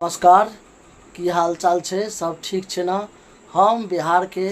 नमस्कार, की हाल चाल छे? सब ठीक छे ना? हम बिहार के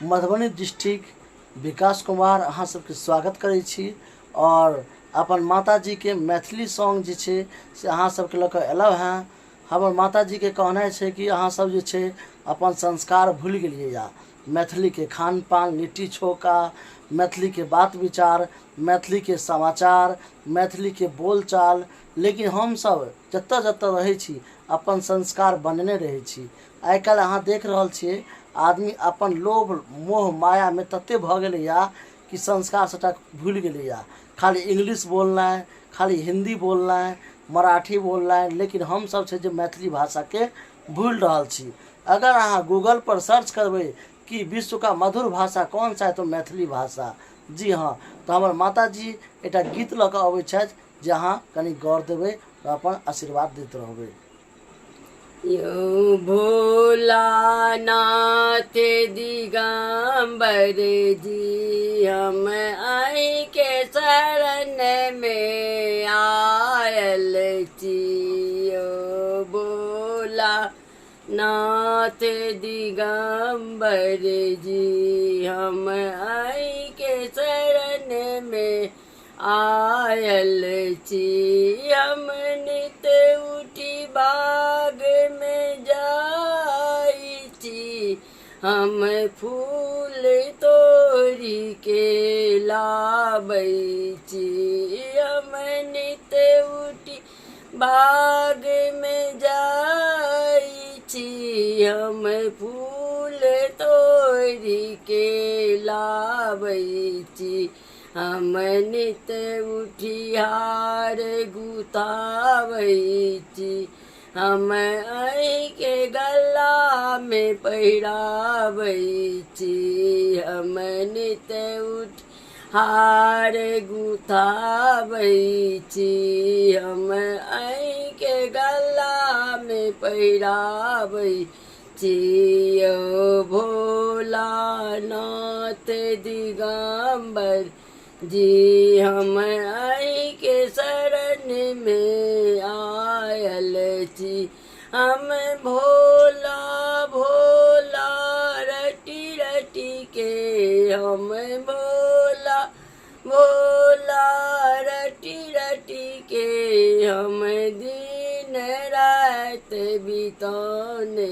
मधुबनी डिस्ट्रिक्ट विकास कुमार अहाँ सबके स्वागत करै छी और अपन माताजी के मैथिली सॉन्ग जे छे से अहाँ सबके लऽ कऽ अयलहुँ हैं। हमर माताजी के कहनाइ छै कि अहाँ सब जे छे अपन संस्कार भूल गेलिए या। मैथिली के खान पान, लिट्टी चोखा, मैथिली के बात विचार, मैथिली के समाचार, मैथिली के बोल चाल, लेकिन हम सब जत्तऽ जत्तऽ रहै छी अपन संस्कार बनने रहे छी। आइ काल्हि अहाँ देख रहल छिए आदमी अपन लोभ मोह माया में तत्ते भऽ गेलै या कि संस्कार सबटा भूल गेलै या। खाली इंग्लिश बोलनाइ, खाली हिंदी बोलनाइ, मराठी बोलनाइ, लेकिन हम सब छै जे मैथिली भाषा के भूल रहल छी। अगर अहाँ गूगल पर सर्च करबै कि विश्व का मधुर भाषा कौन सा है तो मैथिली भाषा। जी हाँ, तो हमार माताजी एकटा गीत लऽ कऽ अबै छथि जे अहाँ कनि गौर देबै और अपन आशीर्वाद दैत रहबै। यो भोलानाथ दिगंबर जी, हम आई के शरण में आयल छी। यो भोलानाथ दिगंबर जी, हम आई के शरण में आयल छी। हम नित उठी बाग में जाई छी, हम फूल तोड़ी के लाबै छी। हम नित उठी बाग में जाई छी, हम फूल तोड़ी के लाबै छी। हम नित उठी हार गुथाबै छी, हम आई के गला में पहिराबै छी। हम नित उठ हार गुथाबै छी, हम आई के गला में पहिराबै छी। यो भोलानाथ दिगंबर जी, हम आई के शरण में आयल छी। हम भोला भोला रटी रटी के, हम भोला भोला रटी रटी के, हम दिन रात बितौने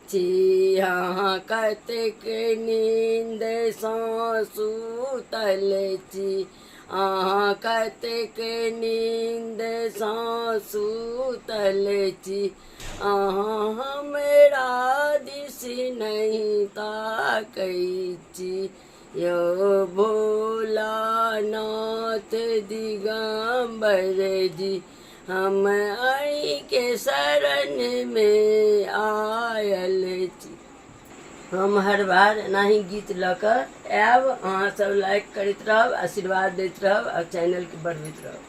छी। हाँ कतेक नींद सँ सुतल छी, अहाँ कतेक नींद सँ सुतल छी, अहाँ हमरा दिस नहीं ताकै छी। यो भोलानाथ दिगंबर जी, हम आई के शरण में आयल छी। हम हर बार एनाही गीत लऽ कऽ आयब, अहाँ सब लाइक करैत रहब, आशीर्वाद दैत रहब और चैनल के बढ़बैत रहब।